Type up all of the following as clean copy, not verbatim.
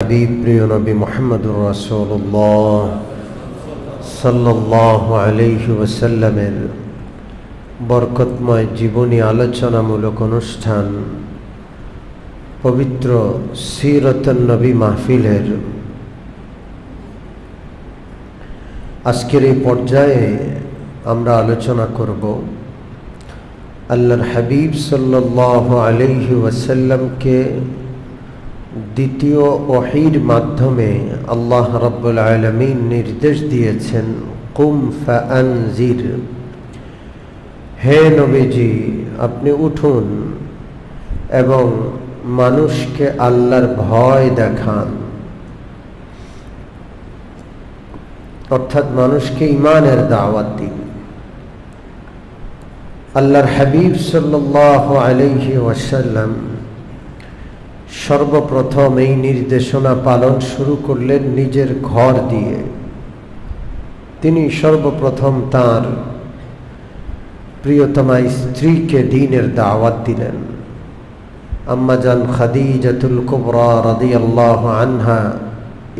হাবিব প্রিয় নবী মুহাম্মদুর রাসূলুল্লাহ সাল্লাল্লাহু আলাইহি ওয়াসাল্লামের বরকতময় জীবনী আলোচনামূলক অনুষ্ঠান পবিত্র সিরাতুন নবী মাহফিলের আজকের এই পর্যায়ে আমরা আলোচনা করব আল্লাহর হাবিব সাল্লাল্লাহু আলাইহি ওয়াসাল্লামকে দ্বিতীয় ওহীর মাধ্যমে আল্লাহ রাব্বুল আলামিন নির্দেশ দিয়েছেন, কুম ফাআনজির, হে নবীজি আপনি উঠুন এবং মানুষকে আল্লাহর ভয় দেখান, অর্থাৎ মানুষকে ঈমানের দাওয়াত দিন। আল্লাহর হাবিব সাল্লাল্লাহু আলাইহি ওয়াসাল্লাম সর্বপ্রথম এই নির্দেশনা পালন শুরু করলেন নিজের ঘর দিয়ে। তিনি সর্বপ্রথম তার প্রিয়তমা স্ত্রীকে দ্বীনের দাওয়াত দিলেন। আম্মা জান খাদিজাতুল কুবরা রাদিয়াল্লাহু আনহা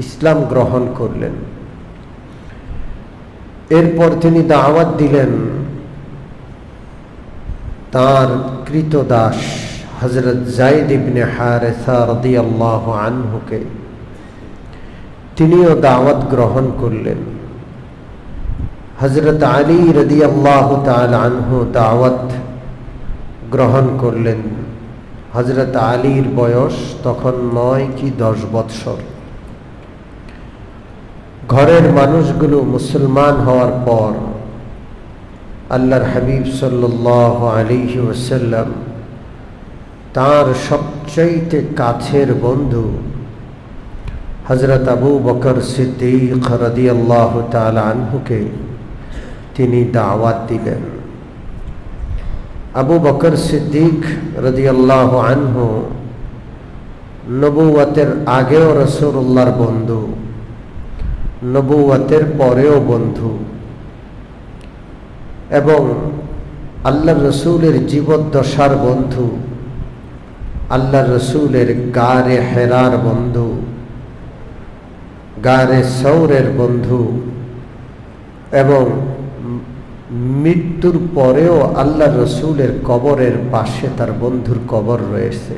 ইসলাম গ্রহণ করলেন। এরপর তিনি দাওয়াত দিলেন তার কৃতদাস হযরত যায়েদ ইবনে হারেসা রাদিয়াল্লাহু আনহুকে, তিনিও দাওয়াত গ্রহণ করলেন। হযরত আলী রাদিয়াল্লাহু তাআলা আনহু দাওয়াত গ্রহণ করলেন। হযরত আলীর বয়স তখন 9 কি 10 বৎসর। ঘরের মানুষগুলো মুসলমান হওয়ার পর আল্লাহর হাবিব সাল্লাল্লাহু আলাইহি ওয়াসাল্লাম তার সবচাইতে কাছের বন্ধু হযরত আবু বকর সিদ্দিক রাদিয়াল্লাহু তাআলা আনহুকে তিনি দাওয়াত দিলেন। আবু বকর সিদ্দিক রাদিয়াল্লাহু আনহু নবুয়তের আগেও রাসূলুল্লাহর বন্ধু, নবুয়তের পরেও বন্ধু, এবং আল্লাহর রসুলের জীবদ্দশার বন্ধু, আল্লাহর রসুলের গারে হেরার বন্ধু, গারে সৌরের বন্ধু, এবং মৃত্যুর পরেও আল্লাহর রসুলের কবরের পাশে তার বন্ধুর কবর রয়েছে।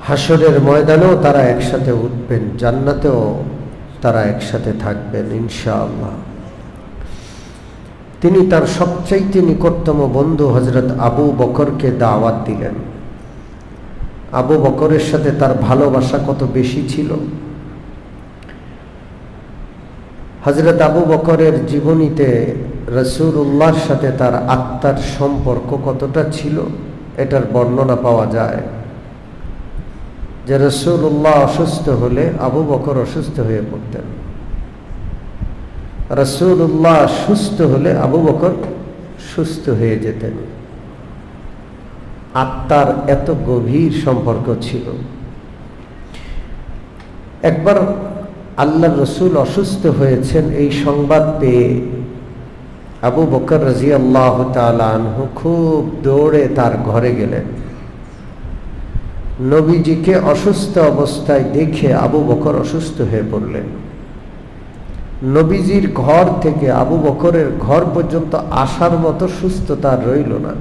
হাসরের ময়দানেও তারা একসাথে উঠবেন, জান্নাতেও তারা একসাথে থাকবেন ইনশাআল্লাহ। তিনি তার সবচাইতে নিকটতম বন্ধু হযরত আবু বকরকে দাওয়াত দিলেন। আবু বকরের সাথে তার ভালোবাসা কত বেশি ছিল। হযরত আবু বকরের জীবনীতে রাসূলুল্লাহর সাথে তার আত্মার সম্পর্ক কতটা ছিল এটার বর্ণনা পাওয়া যায়, যে রাসূলুল্লাহ অসুস্থ হলে আবু বকর অসুস্থ হয়ে পড়তেন, রাসূলুল্লাহ সুস্থ হলে আবু বকর সুস্থ হয়ে যেতেন। আত্মার এত গভীর সম্পর্ক ছিল। একবার আল্লাহর রসুল অসুস্থ হয়েছেন এই সংবাদ পেয়ে আবু বকর রাদিয়াল্লাহু তাআলা আনহু খুব দৌড়ে তার ঘরে গেলেন। নবীজিকে অসুস্থ অবস্থায় দেখে আবু বকর অসুস্থ হয়ে পড়লেন। নবীজির ঘর থেকে আবু বকরের ঘর পর্যন্ত আসার মতো সুস্থতা রইল না।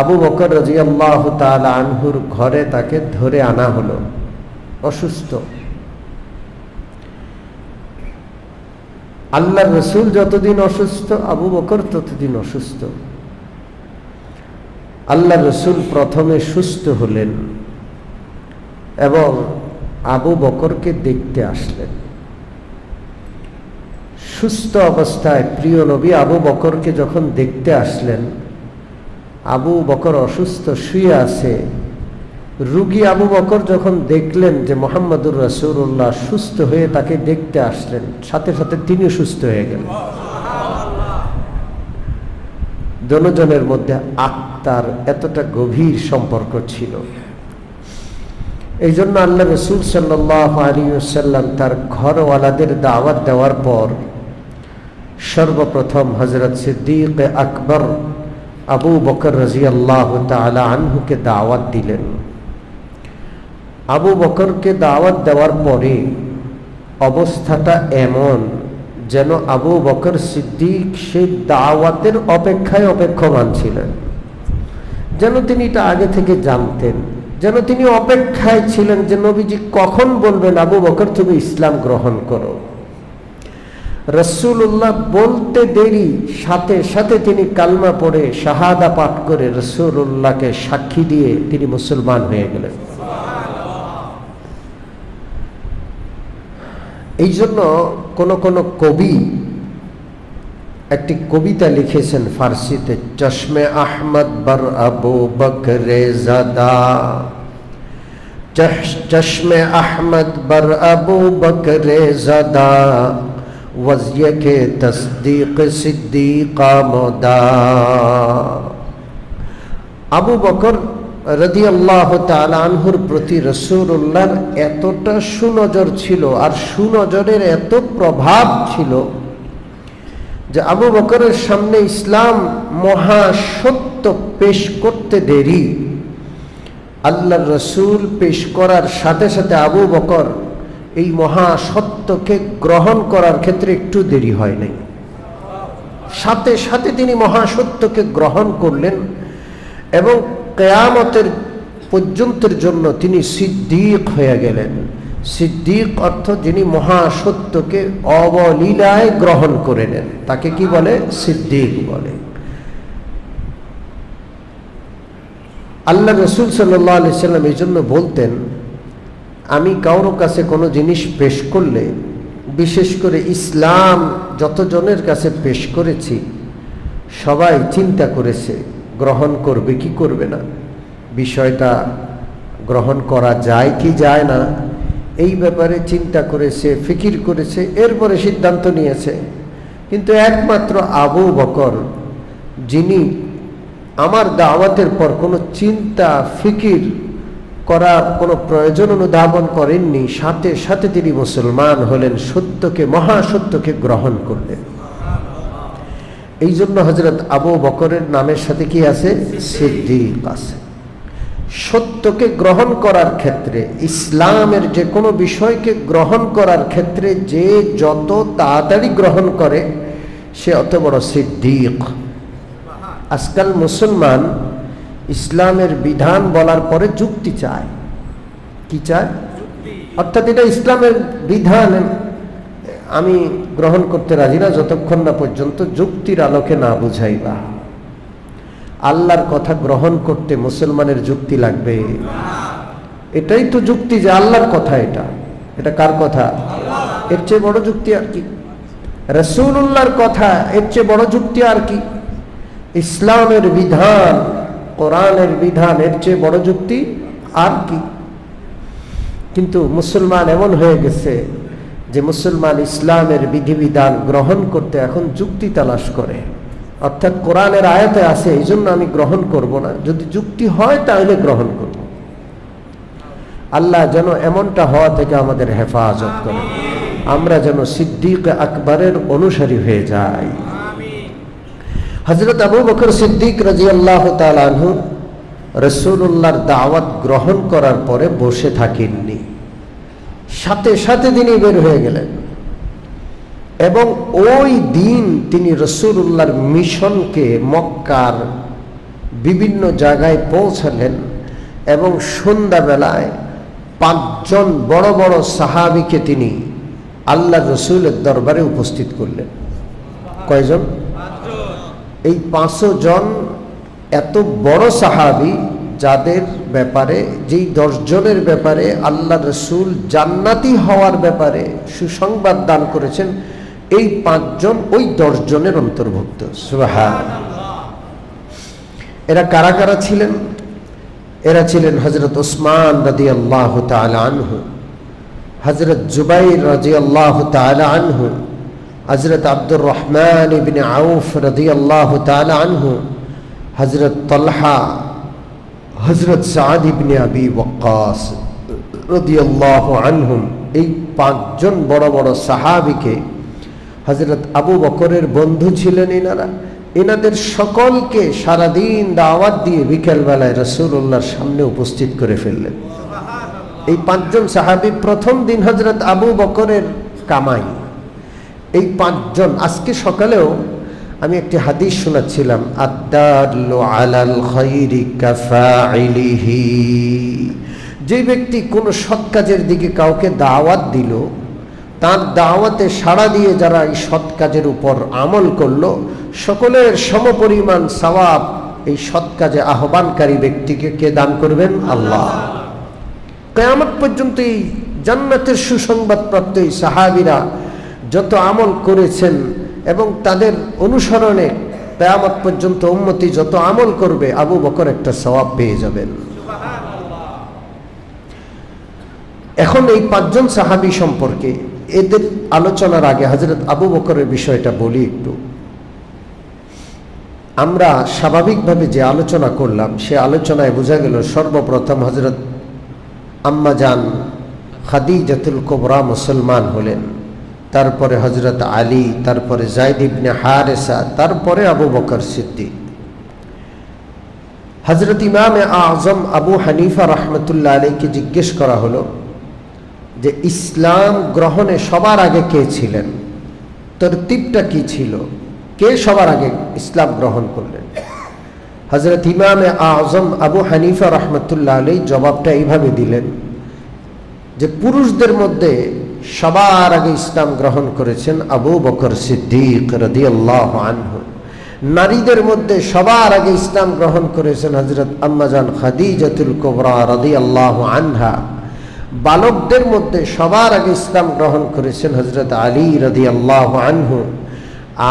আবু বকর রাদিয়াল্লাহু তাআলা আনহুর ঘরে তাকে ধরে আনা হলো অসুস্থ। আল্লাহর রাসূল যতদিন অসুস্থ আবু বকর ততদিন অসুস্থ। আল্লাহর রাসূল প্রথমে সুস্থ হলেন এবং আবু বকরকে দেখতে আসলেন। সুস্থ অবস্থায় প্রিয় নবী আবু বকরকে যখন দেখতে আসলেন, আবু বকর অসুস্থ শুয়ে আছে। রোগী আবু বকর যখন দেখলেন যে মুহাম্মদুর রাসূলুল্লাহ সুস্থ হয়ে তাকে দেখতে আসলেন, সাথে সাথে তিনি সুস্থ হয়ে গেলেন। দুজনের মধ্যে আত্মার এতটা গভীর সম্পর্ক ছিল। এই জন্য আল্লাহ রসুল সাল্লাল্লাহু আলাইহি ওয়াসাল্লাম তার ঘরওয়ালাদের দাওয়াত দেওয়ার পর সর্বপ্রথম হযরত সিদ্দিক আকবর আবু বকর রাদিয়াল্লাহু তাআলা আনহুকে দাওয়াত দিলেন। আবু বকরকে দাওয়াত দেওয়ার পরে অবস্থাটা এমন যেন আবু বকর সিদ্দিক সেই দাওয়াতের অপেক্ষায় অপেক্ষমান ছিলেন, যেন তিনি এটা আগে থেকে জানতেন, যেন তিনি অপেক্ষায় ছিলেন যে নবীজি কখন বলবেন আবু বকর তুমি ইসলাম গ্রহণ করো। রাসূলুল্লাহ বলতে দেরি, সাথে সাথে তিনি কালমা পড়ে শাহাদা পাঠ করে রাসূলুল্লাহকে সাক্ষী দিয়ে তিনি মুসলমান হয়ে গেলেন। এই জন্য কোন কোন কবি একটি কবিতা লিখেছেন ফার্সিতে, চশমে আহমদ বর আবু বকরে জাদা, চশমে আহমদ বর আবু বকরে জাদা, ওয়াজিয়ে কে তসদীক সিদ্দীকা মুদা। আবু বকর রাদিয়াল্লাহু তাআলা আনহুর প্রতি রাসূলুল্লাহর এতটা সুনজর ছিল আর সুনজরের এত প্রভাব ছিল যে আবু বকরের সামনে ইসলাম মহাসত্য পেশ করতে দেরি, আল্লাহর রাসূল পেশ করার সাথে সাথে আবু বকর এই মহাসত্যকে গ্রহণ করার ক্ষেত্রে একটু দেরি হয় নাই, সাথে সাথে তিনি মহাসত্যকে গ্রহণ করলেন এবং কিয়ামতের পর্যন্তের জন্য তিনি সিদ্দীক হয়ে গেলেন। সিদ্দীক অর্থ যিনি মহাসত্যকে অবলীলায় গ্রহণ করে নেন, তাকে কি বলে? সিদ্দীক বলে। আল্লাহ রাসূল সাল্লাল্লাহু আলাইহি সাল্লাম এই জন্য বলতেন, আমি কারো কাছে কোনো জিনিস পেশ করলে, বিশেষ করে ইসলাম যতজনের কাছে পেশ করেছি সবাই চিন্তা করেছে গ্রহণ করবে কি করবে না, বিষয়টা গ্রহণ করা যায় কি যায় না, এই ব্যাপারে চিন্তা করেছে, ফিকির করেছে, এরপরে সিদ্ধান্ত নিয়েছে। কিন্তু একমাত্র আবু বকর, যিনি আমার দাওয়াতের পর কোনো চিন্তা ফিকির করার কোনো প্রয়োজন অনুধাবন করেননি, সাথে সাথে তিনি মুসলমান হলেন, সত্যকে মহাসত্যকে গ্রহণ করলেন। এই জন্য হযরত আবু বকরের নামের সাথে কি আছে? সিদ্দীক আছে। সত্যকে গ্রহণ করার ক্ষেত্রে, ইসলামের যে কোনো বিষয়কে গ্রহণ করার ক্ষেত্রে যে যত তাড়াতাড়ি গ্রহণ করে সে অত বড় সিদ্দীক। আজকাল মুসলমান ইসলামের বিধান বলার পরে যুক্তি চায়। কি চায়? অর্থাৎ এটা ইসলামের বিধান, আমি গ্রহণ করতে রাজি না যতক্ষণ না পর্যন্ত যুক্তির আলোকে না বুঝাইবা। আল্লাহর কথা গ্রহণ করতে মুসলমানের যুক্তি লাগবে? এটাই তো যুক্তি যে আল্লাহর কথা, এটা কার কথা? এর চেয়ে বড় যুক্তি আর কি? রাসূলুল্লাহর কথা, এর চেয়ে বড় যুক্তি আর কি? ইসলামের বিধান, কোরআনের বিধান, এর চেয়ে বড় যুক্তি আর কি? কিন্তু মুসলমান এমন হয়ে গেছে যে মুসলমান ইসলামের বিধিবিধান গ্রহণ করতে এখন যুক্তি তালাশ করে। অর্থাৎ কোরআনের আয়াতে আছে এই জন্য আমি গ্রহণ করব না, যদি যুক্তি হয় তাহলে গ্রহণ করব। আল্লাহ যেন এমনটা হওয়া থেকে আমাদের হেফাজত করে, আমরা যেন সিদ্দীক আকবরের অনুসারী হয়ে যাই। হযরত আবু বকর সিদ্দীক রাদিয়াল্লাহু তাআলা আনহু রাসূলুল্লাহর দাওয়াত গ্রহণ করার পরে বসে থাকেননি, সাথে সাথে তিনি বের হয়ে গেলেন এবং ওই দিন তিনি রাসূলুল্লাহর মিশনকে মক্কার বিভিন্ন জায়গায় পৌঁছালেন এবং সন্ধ্যাবেলায় 5 জন বড় বড় সাহাবীকে তিনি আল্লাহ রসুলের দরবারে উপস্থিত করলেন। কয়জন? এই 5 জন এত বড় সাহাবী যাদের ব্যাপারে, যেই 10 জনের ব্যাপারে আল্লাহ রসুল জান্নাতি হওয়ার ব্যাপারে সুসংবাদ দান করেছেন, এই 5 জন ওই 10 জনের অন্তর্ভুক্ত। সুবহানাল্লাহ। এরা কারা কারা ছিলেন? এরা ছিলেন হযরত ওসমান রাদিয়াল্লাহু তাআলা আনহু, হযরত জুবাইর রাদিয়াল্লাহু তাআলা আনহু, হযরত আব্দুর রহমান ইবনে আউফ রাদিয়াল্লাহু তাআলা আনহু, হযরত তালহা, হযরত সাদ ইবনে আবি ওয়াক্কাস রাদিয়াল্লাহু আনহুম। এই 5 জন বড় বড় সাহাবীকে হযরত আবু বকরের বন্ধু ছিলেন এনারা। এনাদের সকলকে সারাদিন দাওয়াত দিয়ে বিকেলবেলায় রাসূলুল্লাহর সামনে উপস্থিত করে ফেললেন। এই 5 জন সাহাবী প্রথম দিন হযরত আবু বকরের কামাই। এই 5 জন, আজকে সকালেও আমি একটি হাদিস শোনাচ্ছিলাম, আদ-দাল্লু আলাল খায়রি কাফাইলিহি, যে ব্যক্তি কোনো সৎ কাজের দিকে কাউকে দাওয়াত দিল, তার দাওয়াতে সাড়া দিয়ে যারা এই সৎ কাজের উপর আমল করলো, সকলের সমপরিমাণ সওয়াব এই সৎ কাজে আহ্বানকারী ব্যক্তিকে কে দান করবেন? আল্লাহ। কিয়ামত পর্যন্ত এই জান্নাতের সুসংবাদ প্রাপ্ত এই সাহাবীরা যত আমল করেছেন এবং তাদের অনুসরণে কিয়ামত পর্যন্ত উম্মতি যত আমল করবে, আবু বকর একটা সওয়াব পেয়ে যাবেন। এখন এই 5 জন সাহাবী সম্পর্কে এদের আলোচনার আগে হযরত আবু বকরের বিষয়টা বলি একটু। আমরা স্বাভাবিকভাবে যে আলোচনা করলাম, সে আলোচনায় বোঝা গেল সর্বপ্রথম হযরত আম্মা জান খাদিজাতুল কুবরা মুসলমান হলেন, তারপরে হযরত আলী, তারপরে যায়েদ ইবনে হারেসা, তারপরে আবু বকর সিদ্দিক। হযরত ইমামে আযম আবু হানিফা রাহমাতুল্লাহ আলাইহিকে জিজ্ঞেস করা হলো যে ইসলাম গ্রহণে সবার আগে কে ছিলেন, তরতিবটা কি ছিল, কে সবার আগে ইসলাম গ্রহণ করলেন? হযরত ইমামে আযম আবু হানিফা রাহমাতুল্লাহ আলাইহি জবাবটা এইভাবে দিলেন যে পুরুষদের মধ্যে সবার আগে ইসলাম গ্রহণ করেছেন আবু বকর সিদ্দিক রাদিয়াল্লাহু আনহু, নারীদের মধ্যে সবার আগে ইসলাম গ্রহণ করেছেন হযরত আম্মা জান খাদিজাতুল কুবরা রাদিয়াল্লাহু আনহা, বালকদের মধ্যে সবার আগে ইসলাম গ্রহণ করেছেন হযরত আলী রাদিয়াল্লাহু আনহু,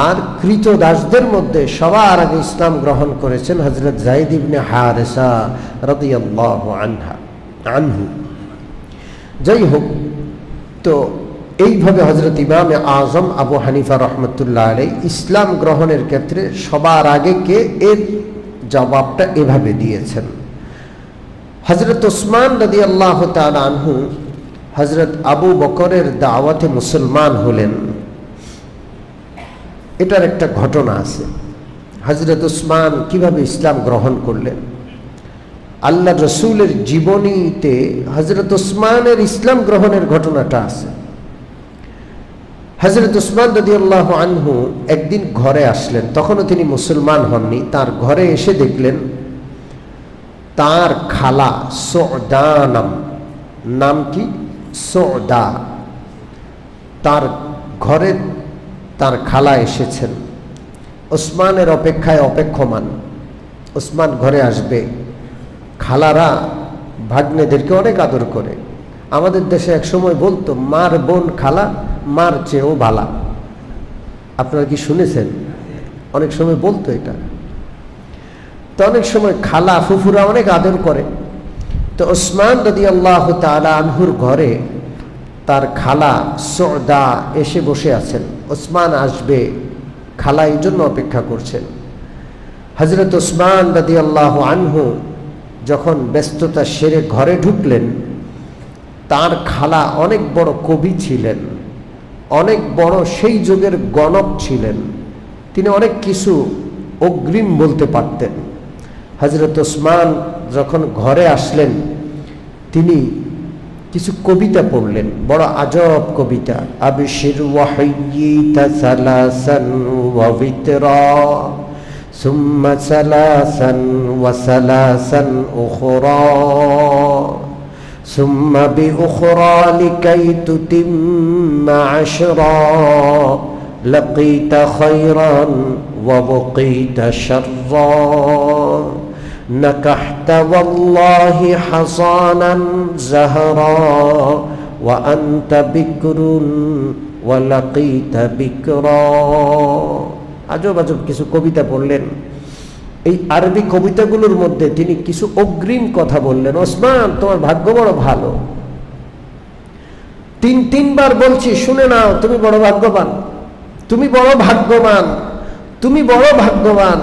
আর কৃতদাসদের মধ্যে সবার আগে ইসলাম গ্রহণ করেছেন হযরত যায়েদ ইবনে হারেসা রাদিয়াল্লাহু আনহু। যাই হোক, তো এইভাবে হযরত ইমামে আযম আবু হানিফা রাহমাতুল্লাহ আলাইহি ইসলাম গ্রহণের ক্ষেত্রে সবার আগে কে, এর জবাবটা এভাবে দিয়েছেন। হযরত উসমান রাদিয়াল্লাহু তাআলা আনহু হযরত আবু বকরের দাওয়াতে মুসলমান হলেন। এটার একটা ঘটনা আছে। হযরত উসমান কিভাবে ইসলাম গ্রহণ করলেন, আল্লাহ রসুলের জীবনীতে হযরত উসমানের ইসলাম গ্রহণের ঘটনাটা আছে। হযরত উসমান রাদিয়াল্লাহু আনহু একদিন ঘরে আসলেন, তখনও তিনি মুসলমান হননি। তার ঘরে এসে দেখলেন তার খালা সুদা, নাম কি? সুদা। তার ঘরে তার খালা এসেছেন, ওসমানের অপেক্ষায় অপেক্ষমান। ওসমান ঘরে আসবে, খালারা ভাগ্নেদেরকে অনেক আদর করে। আমাদের দেশে এক সময় বলতো মার বোন খালা মার চেয়েও ভালা। আপনারা কি শুনেছেন? অনেক সময় বলতো এটা। তো অনেক সময় খালা ফুফুরা অনেক আদর করে। তো ওসমান রাদিয়াল্লাহু তাআলা আনহুর ঘরে তার খালা সুদা এসে বসে আছেন। ওসমান আসবে, খালা এই জন্য অপেক্ষা করছেন। হযরত ওসমান রাদিয়াল্লাহু আনহু যখন ব্যস্ততা সেরে ঘরে ঢুকলেন, তার খালা অনেক বড় কবি ছিলেন, অনেক বড় সেই যুগের গণক ছিলেন। তিনি অনেক কিছু অগ্রিম বলতে পারতেন। হযরত ওসমান যখন ঘরে আসলেন, তিনি কিছু কবিতা পড়লেন, বড় আজব কবিতা। আবশির ওয়াহিয়িতা সালাসান ওয়া বিতরা সুম্মা সালাসান ওয়া সালাসান উখরা সুম্মা বিউখরা লিকাই তুতিম্মা আশরা লাকিতা খায়রান ওয়া বকিতা শাররা نكحت والله حصانا زهرا وأنت بكر ولقيت بكرا। আজব আজব কিছু কবিতা পড়লেন। এই আরবি কবিতাগুলোর মধ্যে তিনি কিছু অগ্রিম কথা বললেন। ওসমান, তোমার ভাগ্য বড় ভালো, তিনবার বলছি, শুনে নাও, তুমি বড় ভাগ্যবান, তুমি বড় ভাগ্যবান, তুমি বড় ভাগ্যবান।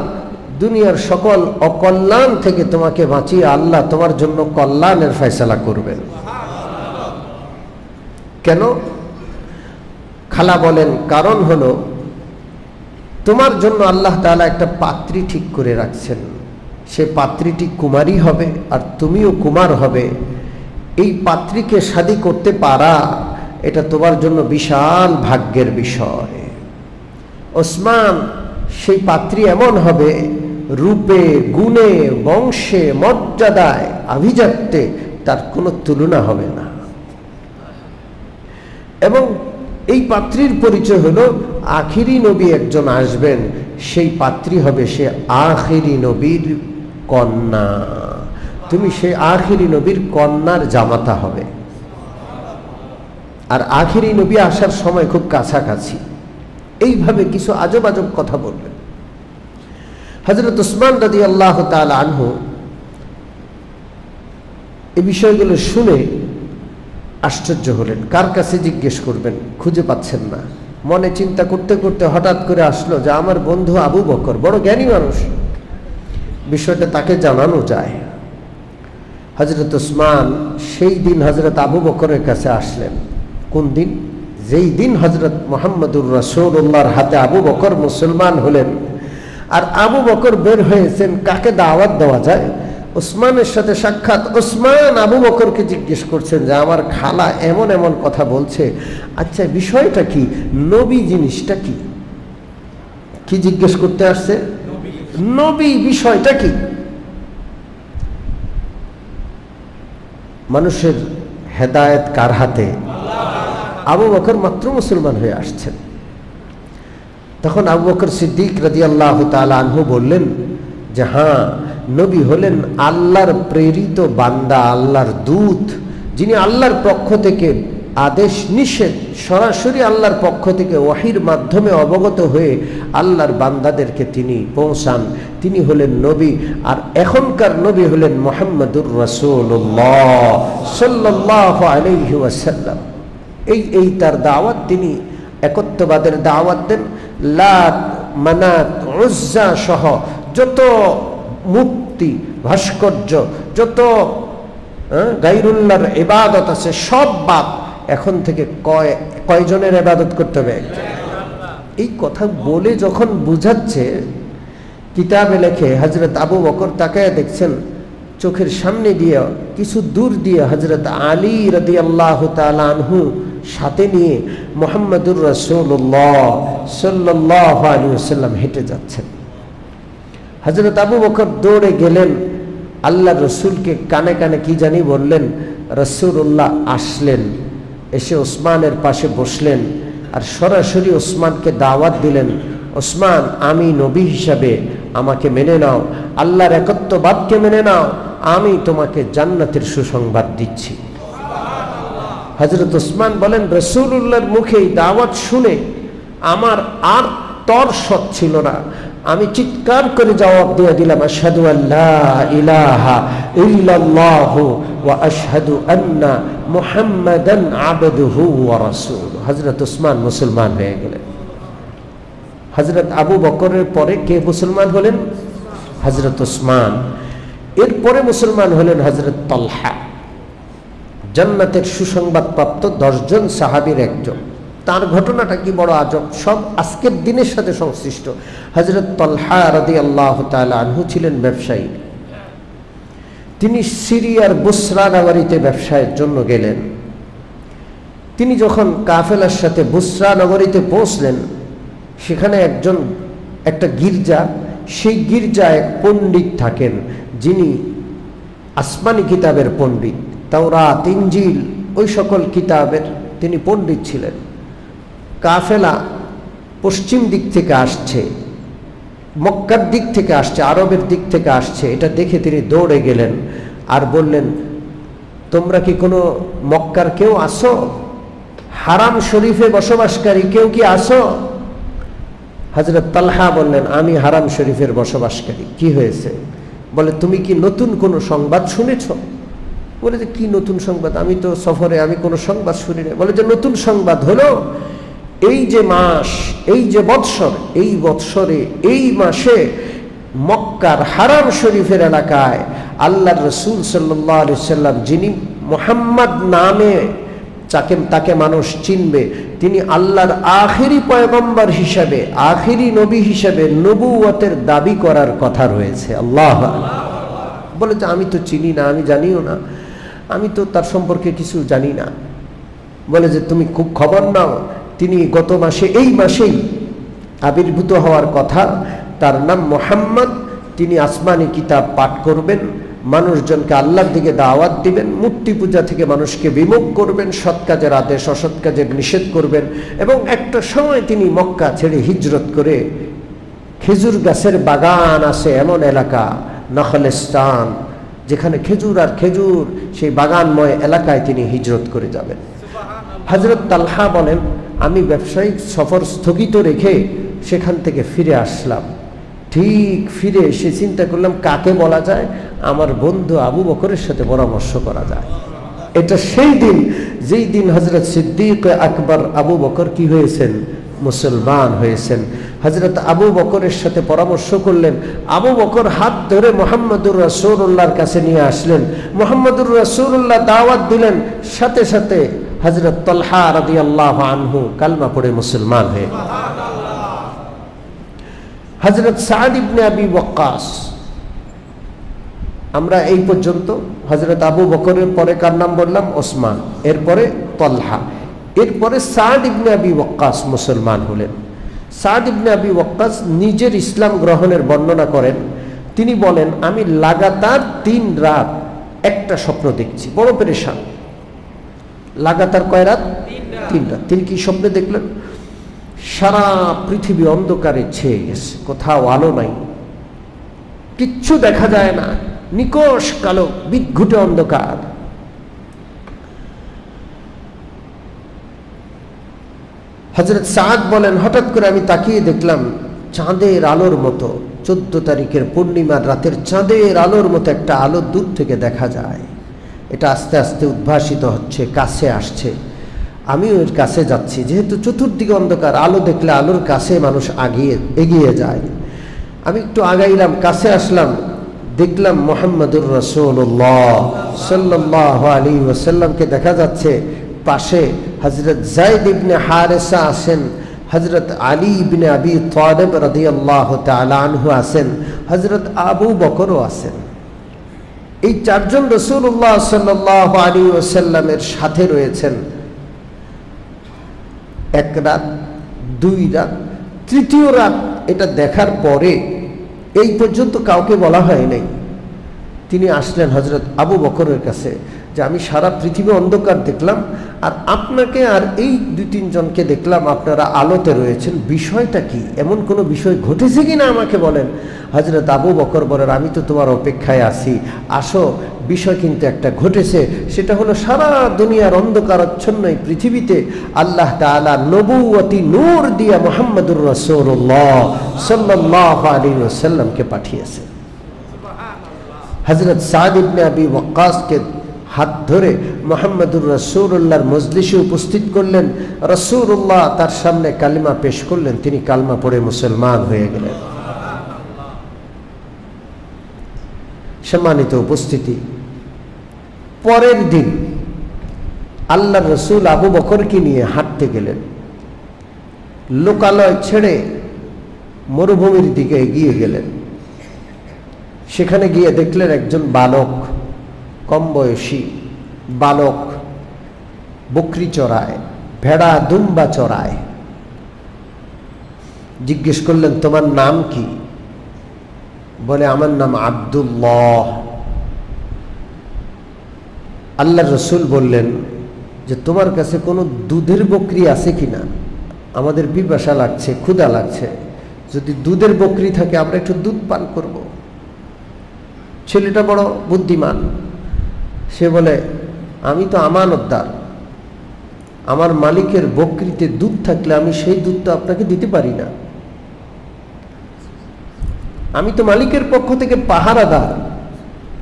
দুনিয়ার সকল অকল্যাণ থেকে তোমাকে বাঁচিয়ে আল্লাহ তোমার জন্য কল্যাণের ফয়সালা করবেন। কেন? খালা বলেন, কারণ হলো তোমার জন্য আল্লাহ তাআলা একটা পাত্রী ঠিক করে রাখছেন। সে পাত্রীটি কুমারী হবে আর তুমিও কুমার হবে। এই পাত্রীকে শাদী করতে পারা এটা তোমার জন্য বিশাল ভাগ্যের বিষয়। ওসমান সেই পাত্রী এমন হবে, রূপে, গুণে, বংশে, মর্যাদায়, আভিজাত্যে তার কোনো তুলনা হবে না। এবং এই পাত্রীর পরিচয় হলো আখিরি নবী একজন আসবেন, সেই পাত্রী হবে সে আখিরি নবীর কন্যা। তুমি সেই আখিরি নবীর কন্যার জামাতা হবে। আর আখিরি নবী আসার সময় খুব কাছাকাছি। এইভাবে কিছু আজব আজব কথা বলবেন। হযরত উসমান রাদিয়াল্লাহু তাআলা আনহু এই বিষয়গুলো শুনে আশ্চর্য হলেন। কার কাছে জিজ্ঞেস করবেন, খুঁজে পাচ্ছেন না। মনে চিন্তা করতে করতে হঠাৎ করে আসলো যে আমার বন্ধু আবু বকর বড় জ্ঞানী মানুষ, বিষয়টা তাকে জানানো যায়। হযরত উসমান সেই দিন হযরত আবু বকরের কাছে আসলেন। কোন দিন? যেই দিন হযরত মুহাম্মদুর রাসূলুল্লাহর হাতে আবু বকর মুসলমান হলেন। আর আবু বকর বের হয়েছেন কাকে দাওয়াত দেওয়া যায়। উসমানের সাথে সাক্ষাৎ। উসমান আবু বকরকে জিজ্ঞেস করছেন যে আমার খালা এমন এমন কথা বলছে, আচ্ছা বিষয়টা কি, নবী জিনিসটা কি? কি জিজ্ঞেস করতে আসছে? নবী বিষয়টা কি? মানুষের হেদায়েত কার হাতে? আবু বকর মাত্র মুসলমান হয়ে আসছেন। তখন আবু বকর সিদ্দিক রাদিয়াল্লাহু তাআলা আনহু বললেন যে হ্যাঁ, নবী হলেন আল্লাহর প্রেরিত বান্দা, আল্লাহর দূত, যিনি আল্লাহর পক্ষ থেকে আদেশ নিষেধ সরাসরি আল্লাহর পক্ষ থেকে ওয়াহির মাধ্যমে অবগত হয়ে আল্লাহর বান্দাদেরকে তিনি পৌঁছান। তিনি হলেন নবী। আর এখনকার নবী হলেন মুহাম্মদুর রাসূলুল্লাহ সাল্লাল্লাহু আলাইহি ওয়াসাল্লাম। এই তার দাওয়াত। তিনি একত্ববাদের দাওয়াত দেন। লাত, মানাত, উজ্জা সহ যত মূর্তি, ভাস্কর্য, যত গায়রুল্লাহর ইবাদত আছে সব বাদ। এখন থেকে কয়জনের ইবাদত করতে হবে? এই কথা বলে যখন বুঝাচ্ছে, কিতাবে লেখে হযরত আবু বকর তাকায় দেখছেন চোখের সামনে দিয়ে কিছু দূর দিয়ে হযরত আলী রাদিয়াল্লাহু তাআলা আনহু সাথে নিয়ে মুহাম্মদুর রাসূলুল্লাহ সাল্লাল্লাহু আলাইহি ওয়াসাল্লাম হেঁটে যাচ্ছেন। হযরত আবু বকর দৌড়ে গেলেন, আল্লাহ রসুলকে কানে কানে কি জানি বললেন। রাসূলুল্লাহ আসলেন, এসে ওসমানের পাশে বসলেন আর সরাসরি ওসমানকে দাওয়াত দিলেন, ওসমান আমি নবী হিসাবে আমাকে মেনে নাও, আল্লাহর একত্ববাদকে মেনে নাও, আমি তোমাকে জান্নাতের সুসংবাদ দিচ্ছি। হযরত ওসমান বলেন রাসূলুল্লাহর মুখে এই দাওয়াত শুনে আমার আর তর সৎ ছিল না। আমি চিৎকার করে জবাব দিয়ে দিলাম, আশহাদু আল্লা ইলাহা ইল্লাল্লাহু ওয়া আশহাদু আন্না মুহাম্মাদান আবদুহু ওয়া রাসূলুহু। হযরত ওসমান মুসলমান হয়ে গেলেন। হযরত আবু বকরের পরে কে মুসলমান হলেন? হযরত ওসমান। এরপরে মুসলমান হলেন হযরত তালহা, জান্নাতের সুসংবাদ প্রাপ্ত 10 জন সাহাবীর একজন। তার ঘটনাটা কি বড় আজব, সব আজকের দিনের সাথে সংশ্লিষ্ট। হযরত তালহা রাদিয়াল্লাহু তাআলা আনহু ছিলেন ব্যবসায়ী। তিনি সিরিয়ার বুসরা নগরীতে ব্যবসায়ের জন্য গেলেন। তিনি যখন কাফেলার সাথে বুসরা নগরীতে পৌঁছলেন, সেখানে একটা গির্জা, সেই গির্জায় এক পণ্ডিত থাকেন যিনি আসমানি কিতাবের পণ্ডিত, তাওরাত, ইনজিল, ওই সকল কিতাবের তিনি পণ্ডিত ছিলেন। কাফেলা পশ্চিম দিক থেকে আসছে, মক্কার দিক থেকে আসছে, আরবের দিক থেকে আসছে। এটা দেখে তিনি দৌড়ে গেলেন আর বললেন, তোমরা কি কোনো মক্কার কেউ আসো? হারাম শরীফে বসবাসকারী কেউ কি আসো? হযরত তালহা বললেন, আমি হারাম শরীফের বসবাসকারী। কি হয়েছে? বলে, তুমি কি নতুন কোনো সংবাদ শুনেছ? বলে যে কি নতুন সংবাদ, আমি তো সফরে, আমি কোনো সংবাদ শুনি না। বলে যে নতুন সংবাদ হলো এই যে মাস, এই যে বৎসর, এই বৎসরে এই মাসে মক্কার হারাম শরীফের এলাকায় আল্লাহর রাসূল সাল্লাল্লাহু আলাইহি সাল্লাম, যিনি মুহাম্মদ নামে তাকে মানুষ চিনবে, তিনি আল্লাহর আখিরি পয়গম্বর হিসাবে, আখিরি নবী হিসাবে নবুয়তের দাবি করার কথা রয়েছে। আল্লাহ বলে যে আমি তো চিনি না, আমি জানিও না। আমি তো তার সম্পর্কে কিছু জানি না। বলে যে তুমি খুব খবর নাও, তিনি গত মাসে এই মাসেই আবির্ভূত হওয়ার কথা, তার নাম মুহাম্মদ, তিনি আসমানি কিতাব পাঠ করবেন, মানুষজনকে আল্লাহর দিকে দাওয়াত দিবেন, মূর্তি পূজা থেকে মানুষকে বিমুখ করবেন, সৎ কাজের আদেশ অসৎ কাজের নিষেধ করবেন, এবং একটা সময় তিনি মক্কা ছেড়ে হিজরত করে খেজুর গাছের বাগান আছে এমন এলাকা নখলেস্তান, যেখানে খেজুর আর খেজুর, সেই বাগানময় এলাকায় তিনি হিজরত করে যাবেন। হযরত তালহা বলেন, আমি ব্যবসায়িক সফর স্থগিত রেখে সেখান থেকে ফিরে আসলাম। ঠিক ফিরে এসে চিন্তা করলাম কাকে বলা যায়, আমার বন্ধু আবু বকরের সাথে পরামর্শ করা যায়। এটা সেই দিন যেই দিন হযরত সিদ্দিক আকবর আবু বকর কি হয়েছেন, মুসলমান হয়েছেন। হযরত আবু বকরের সাথে পরামর্শ করলেন। আবু বকর হাত ধরে মুহাম্মদুর রাসূলুল্লাহর কাছে নিয়ে আসলেন। মুহাম্মদুর রাসূলুল্লাহ দাওয়াত দিলেন, সাথে সাথে হযরত তালহা রাদিয়াল্লাহু আনহু কালমা পড়ে মুসলমান হয়ে গেলেন। হযরত সাদ ইবনে আবি ওয়াক্কাস, আমরা এই পর্যন্ত হযরত আবু বকরের পরে কার নাম বললাম, ওসমান, এরপরে তালহা, এরপরে সাদ ইবনে আবি ওয়াক্কাস মুসলমান হলেন। সাদ ইবনে আবি ওয়াক্কাস নিজের ইসলাম গ্রহণের বর্ণনা করেন। তিনি বলেন, আমি লাগাতার 3 রাত একটা স্বপ্ন দেখছি, বড় পেরেশান। লাগাতার কয় রাত? 3 রাত। তিনি কি স্বপ্নে দেখলেন? সারা পৃথিবী অন্ধকারে ছেয়ে গেছে, কোথাও আলো নাই, কিচ্ছু দেখা যায় না, নিকষ কালো বিদ্ঘুটে অন্ধকার। হযরত সাদ বলেন, হঠাৎ করে আমি তাকিয়ে দেখলাম চাঁদের আলোর মতো, 14 তারিখের পূর্ণিমার রাতের চাঁদের আলোর মতো একটা আলো দূর থেকে দেখা যায়। এটা আস্তে আস্তে উদ্ভাসিত হচ্ছে, কাছে আসছে। আমিও এর কাছে যাচ্ছি, যেহেতু চতুর্দিকে অন্ধকার, আলো দেখলে আলোর কাছে মানুষ এগিয়ে যায়। আমি একটু আগাইলাম, কাছে আসলাম, দেখলাম মুহাম্মদুর রাসূলুল্লাহ সাল্লাল্লাহু আলাইহি ওয়াসাল্লামকে দেখা যাচ্ছে। পাশে হযরত যায়েদ ইবনে হারেসা আছেন, হযরত আলী ইবনে আবি তালিব রাদিয়াল্লাহু তাআলা আনহু আছেন, হযরত আবু বকরও আছেন। এই 4 জন রাসূলুল্লাহ সাল্লাল্লাহু আলাইহি ওয়াসাল্লামের সাথে রয়েছেন। 1 রাত, 2 রাত, 3য় রাত এটা দেখার পরে এই পর্যন্ত কাউকে বলা হয় নাই। তিনি আসলেন হযরত আবু বকরের কাছে, যে আমি সারা পৃথিবী অন্ধকার দেখলাম, আর আপনাকে আর এই 2-3 জনকে দেখলাম আপনারা আলোতে রয়েছেন, বিষয়টা কি? এমন কোনো বিষয় ঘটেছে কিনা আমাকে বলেন। হযরত আবু বকর বলেন, আমি তো তোমার অপেক্ষায় আছি, আসো, বিষয় কিন্তু একটা ঘটেছে। সেটা হলো সারা দুনিয়ার অন্ধকারাচ্ছন্ন এই পৃথিবীতে আল্লাহ তাআলা নবুয়তি নূর দিয়ে মুহাম্মদুর রাসূলুল্লাহ সাল্লাল্লাহু আলাইহি ওয়াসাল্লামকে পাঠিয়েছেন। হযরত সাদ ইবনে আবি ওয়াক্কাসকে হাত ধরে মুহাম্মদুর রাসূলুল্লাহর মজলিসে উপস্থিত করলেন। রাসূলুল্লাহ তার সামনে কালিমা পেশ করলেন, তিনি কালিমা পড়ে মুসলমান হয়ে গেলেন। সম্মানিত উপস্থিতি, পরের দিন আল্লাহর রাসূল আবু বকরকে নিয়ে হাঁটতে গেলেন। লোকালয় ছেড়ে মরুভূমির দিকে এগিয়ে গেলেন। সেখানে গিয়ে দেখলেন একজন বালক, কম বয়সী বালক, বকরি চড়ায়, ভেড়া দুম্বা চড়ায়। জিজ্ঞেস করলেন, তোমার নাম কি? বলে, আমার নাম আব্দুল্লাহ। আল্লাহর রাসূল বললেন যে, তোমার কাছে কোনো দুধের বকরি আছে কিনা? আমাদের পিপাসা লাগছে, ক্ষুধা লাগছে, যদি দুধের বকরি থাকে আমরা একটু দুধ পান করব। ছেলেটা বড় বুদ্ধিমান, সে বলে, আমি তো আমানতদার, আমার মালিকের বকরিতে দুধ থাকলে আমি সেই দুধটা আপনাকে দিতে পারি না। আমি তো মালিকের পক্ষ থেকে পাহারাদার,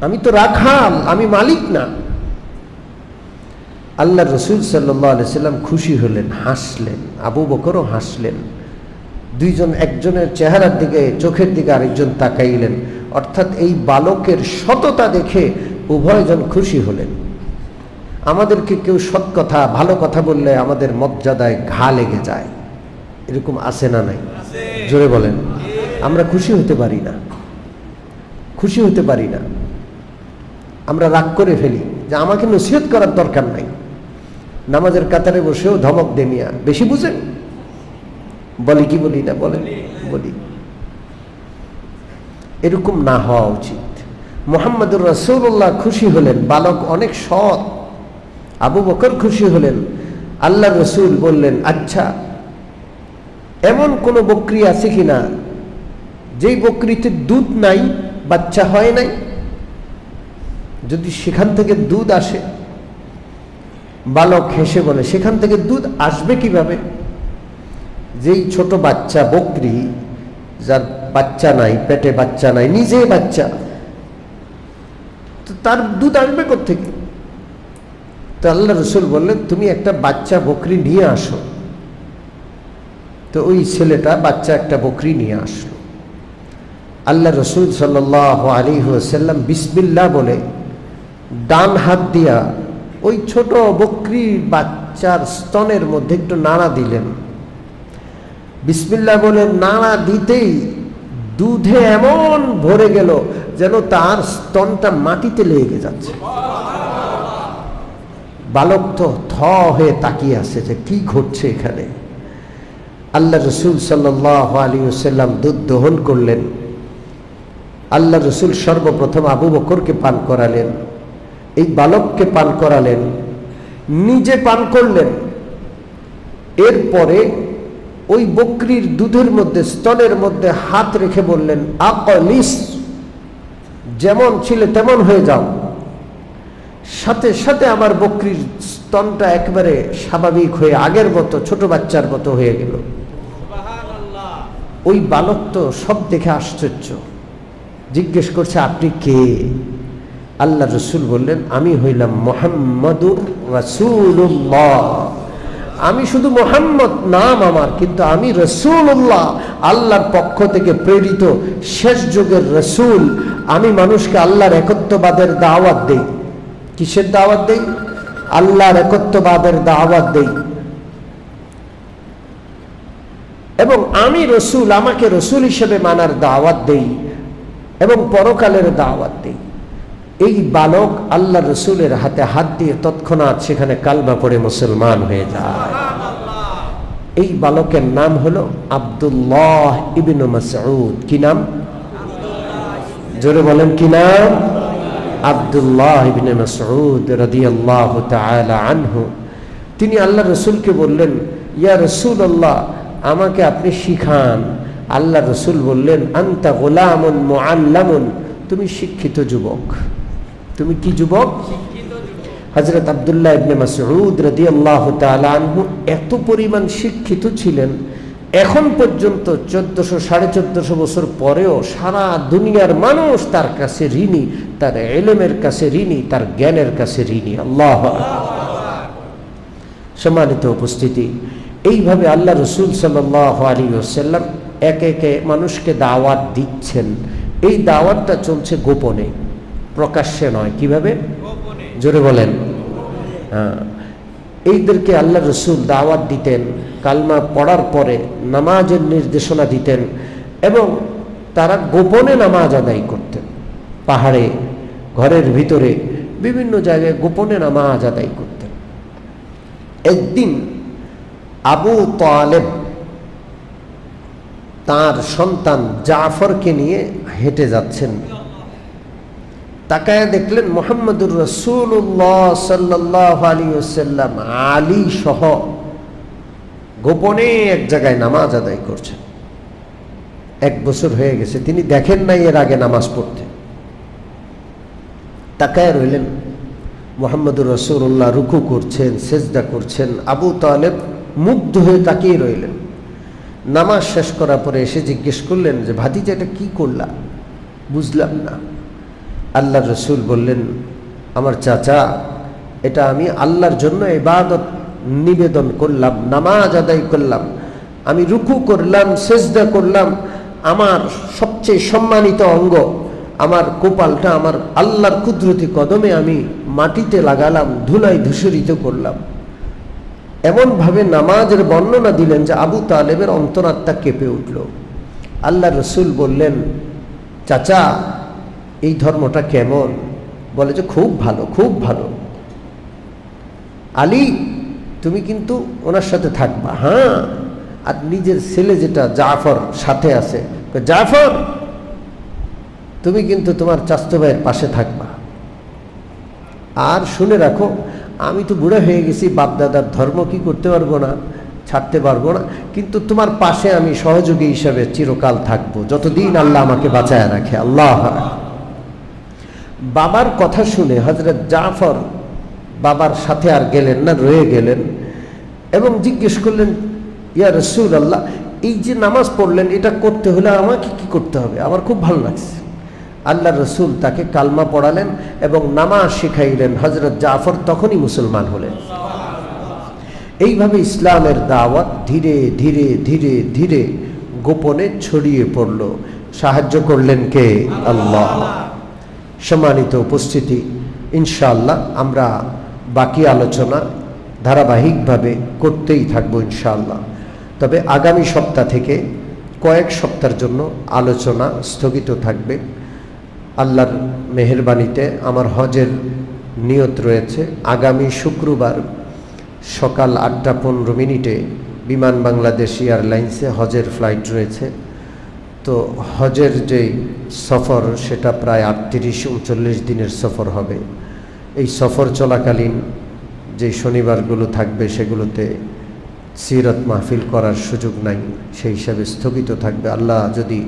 আমি তো রাখাল, আমি মালিক না। আল্লাহর রাসূল সাল্লাল্লাহু আলাইহি সাল্লাম খুশি হলেন, হাসলেন, আবু বকরও হাসলেন। 2 জন একজনের চেহারার দিকে, চোখের দিকে আরেকজন তাকাইলেন। অর্থাৎ এই বালকের সততা দেখে উভয়জন খুশি হলেন। আমাদেরকে কেউ সৎ কথা, ভালো কথা বললে আমাদের মর্যাদায় ঘা লেগে যায়, এরকম আছে না নাই? জোরে বলেন। আমরা খুশি হতে পারি না, খুশি হতে পারি না। আমরা রাগ করে ফেলি যে আমাকে নসিহত করার দরকার নাই, নামাজের কাতারে বসেও ধমক দে মিয়া, বেশি বুঝেন। বলি কি বলি না? বলেন, বলি। এরকম না হওয়া উচিত। মুহাম্মদুর রাসূলুল্লাহ খুশি হলেন, বালক অনেক সৎ। আবু বকর খুশি হলেন। আল্লাহ রসুল বললেন, আচ্ছা এমন কোন বকরি আছে কিনা যেই বকরিতে দুধ নাই, বাচ্চা হয় নাই? যদি সেখান থেকে দুধ আসে। বালক হেসে বলে, সেখান থেকে দুধ আসবে কিভাবে? যেই ছোট বাচ্চা বকরি, যার বাচ্চা নাই, পেটে বাচ্চা নাই, নিজে বাচ্চা, তো তার দুধ আসবে কোত্থেকে? তো আল্লাহ রসুল বললেন, তুমি একটা বাচ্চা বকরি নিয়ে আসো। তো ওই ছেলেটা বাচ্চা একটা বকরি নিয়ে আসলো। আল্লাহ রসুল সাল্লাল্লাহু আলাইহি ওয়াসাল্লাম বিসমিল্লাহ বলে ডান হাত দিয়া ওই ছোট বকরি বাচ্চার স্তনের মধ্যে একটু নাড়া দিলেন। বিসমিল্লাহ বলে নাড়া দিতেই দুধে এমন ভরে গেল যেন তার স্তনটা মাটিতে লেগে যাচ্ছে। বালক তো থ হয়ে তাকিয়ে আছে যে কি ঘটছে এখানে। আল্লাহ রসুল সাল্লাল্লাহু আলাইহি ওয়াসাল্লাম দুধ দহন করলেন। আল্লাহ রসুল সর্বপ্রথম আবু বকরকে পান করালেন, এই বালককে পান করালেন, নিজে পান করলেন। এরপরে ওই বকরির দুধের মধ্যে, স্তনের মধ্যে হাত রেখে বললেন, আকলিস, যেমন ছিলে তেমন হয়ে যাও। সাথে সাথে আমার বকরির স্তনটা একবারে স্বাভাবিক হয়ে আগের মতো ছোট বাচ্চার মতো হয়ে গেল। ওই বালক তো সব দেখে আশ্চর্য, জিজ্ঞেস করছে, আপনি কে? আল্লাহ রসুল বললেন, আমি হইলাম মুহাম্মাদুর রাসূলুল্লাহ। আমি শুধু মুহাম্মদ নাম আমার, কিন্তু আমি রাসূলুল্লাহ, আল্লাহর পক্ষ থেকে প্রেরিত শেষ যুগের রাসূল। আমি মানুষকে আল্লাহর একত্ববাদের দাওয়াত দেই। কিসের দাওয়াত দেই? আল্লাহর একত্ববাদের দাওয়াত দেই। এবং আমি রসুল, আমাকে রসুল হিসেবে মানার দাওয়াত দেই এবং পরকালের দাওয়াত দেই। এই বালক আল্লাহ রসুলের হাতে হাত দিয়ে তৎক্ষণাৎ সেখানে কালমা পড়ে মুসলমান হয়ে যায়। এই বালকের নাম হলো আব্দুল্লাহ ইবনে মাসউদ। কি নাম? জোরে বলেন, কি নাম? আব্দুল্লাহ ইবনে মাসউদ রাদিয়াল্লাহু তাআলা আনহু। তিনি আল্লাহ রসুলকে বললেন, ইয়া রাসূলুল্লাহ, আমাকে আপনি শিখান। আল্লাহ রসুল বললেন, আনতা গোলামুন মুআল্লামুন, তুমি শিক্ষিত যুবক। তুমি কি যুবক? হযরত আব্দুল্লাহ ইবনে মাসউদ রাদিয়াল্লাহু তাআলা আনহু এত পরিমাণ শিক্ষিত ছিলেন, এখন পর্যন্ত 1400-1450 বছর পরেও সারা দুনিয়ার মানুষ তার কাছে ঋণী, তার ইলমের কাছে ঋণী, তার জ্ঞানের কাছে ঋণী। আল্লাহু আকবার। সম্মানিত উপস্থিতি, এইভাবে আল্লাহ রসুল সাল্লাল্লাহু আলাইহি ওয়াসাল্লাম একে একে মানুষকে দাওয়াত দিচ্ছেন। এই দাওয়াতটা চলছে গোপনে, প্রকাশ্যে নয়। কিভাবে? জোরে বলেন। হ্যাঁ, এইদেরকে আল্লাহ রসুল দাওয়াত দিতেন, কালমা পড়ার পরে নামাজের নির্দেশনা দিতেন এবং তারা গোপনে নামাজ আদায় করতেন। পাহাড়ে, ঘরের ভিতরে, বিভিন্ন জায়গায় গোপনে নামাজ আদায় করতেন। একদিন আবু তালেব তার সন্তান জাফরকে নিয়ে হেঁটে যাচ্ছেন। তাকায় দেখলেন মুহাম্মদুর রাসূলুল্লাহ সাল্লাল্লাহু আলাইহি ওয়াসাল্লাম আলী সহ গোপনে এক জায়গায় নামাজ আদায় করছেন। 1 বছর হয়ে গেছে, তিনি দেখেন নাই এর আগে নামাজ পড়তে। তাকায় রইলেন, মুহাম্মদুর রাসূলুল্লাহ রুকু করছেন, সেজদা করছেন। আবু তালেব মুগ্ধ হয়ে তাকিয়ে রইলেন। নামাজ শেষ করার পরে এসে জিজ্ঞেস করলেন যে, ভাতিজা, এটা কি করলা? বুঝলাম না। আল্লাহ রসুল বললেন, আমার চাচা, এটা আমি আল্লাহর জন্য ইবাদত নিবেদন করলাম, নামাজ আদায় করলাম। আমি রুকু করলাম, সেজদা করলাম। আমার সবচেয়ে সম্মানিত অঙ্গ, আমার কপালটা আমার আল্লাহর কুদরতি কদমে আমি মাটিতে লাগালাম, ধুলায় ধূসরিত করলাম। এমনভাবে নামাজের বর্ণনা দিলেন যে আবু তালেবের অন্তরাত্মা কেঁপে উঠল। আল্লাহ রসুল বললেন, চাচা, এই ধর্মটা কেমন? বলে যে খুব ভালো, খুব ভালো। আলী তুমি কিন্তু ওনার সাথে থাকবা। হ্যাঁ। আর নিজের ছেলে যেটা জাফর সাথে আছে, জাফর তুমি কিন্তু তোমার চাচাতো ভাইয়ের পাশে থাকবা। আর শুনে রাখো, আমি তো বুড়া হয়ে গেছি, বাপদাদার ধর্ম কি করতে পারবো না, ছাড়তে পারবো না, কিন্তু তোমার পাশে আমি সহযোগী হিসাবে চিরকাল থাকবো, যতদিন আল্লাহ আমাকে বাঁচায় রাখে। আল্লাহ। বাবার কথা শুনে হযরত জাফর বাবার সাথে আর গেলেন না, রয়ে গেলেন এবং জিজ্ঞেস করলেন, ইয়া রাসূলুল্লাহ, এই যে নামাজ পড়লেন এটা করতে হলে আমাকে কি করতে হবে? আমার খুব ভালো লাগছে। আল্লাহ রসুল তাকে কালমা পড়ালেন এবং নামাজ শিখাইলেন। হযরত জাফর তখনই মুসলমান হলেন। এইভাবে ইসলামের দাওয়াত ধীরে ধীরে ধীরে ধীরে গোপনে ছড়িয়ে পড়ল। সাহায্য করলেন কে? আল্লাহ। সম্মানিত উপস্থিতি, ইনশাআল্লাহ আমরা বাকি আলোচনা ধারাবাহিকভাবে করতেই থাকবো ইনশাআল্লাহ। তবে আগামী সপ্তাহ থেকে কয়েক সপ্তাহের জন্য আলোচনা স্থগিত থাকবে। আল্লাহর মেহেরবানিতে আমার হজের নিয়ত রয়েছে আগামী শুক্রবার সকাল 8:15 বিমান বাংলাদেশ এয়ারলাইন্সে হজের ফ্লাইট রয়েছে। তো হজের যে সফর সেটা প্রায় 38-39 দিনের সফর হবে। এই সফর চলাকালীন যে শনিবারগুলো থাকবে সেগুলোতে সিরাত মাহফিল করার সুযোগ নাই, সেই হিসাবে স্থগিত থাকবে। আল্লাহ যদি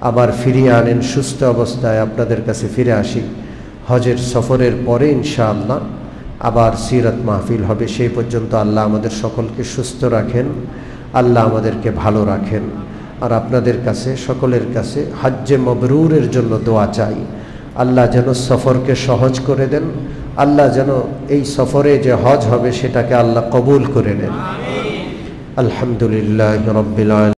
আবার ফিরিয়ে আনেন সুস্থ অবস্থায় আপনাদের কাছে ফিরে আসি, হজের সফরের পরে ইনশাআল্লাহ আবার সিরাত মাহফিল হবে। সেই পর্যন্ত আল্লাহ আমাদের সকলকে সুস্থ রাখেন, আল্লাহ আমাদেরকে ভালো রাখেন। আর আপনাদের কাছে সকলের কাছে হজ্জে মবরুরের জন্য দোয়া চাই। আল্লাহ যেন সফরকে সহজ করে দেন, আল্লাহ যেন এই সফরে যে হজ হবে সেটাকে আল্লাহ কবুল করে নেন। আলহামদুলিল্লাহ রাব্বিল আলামিন।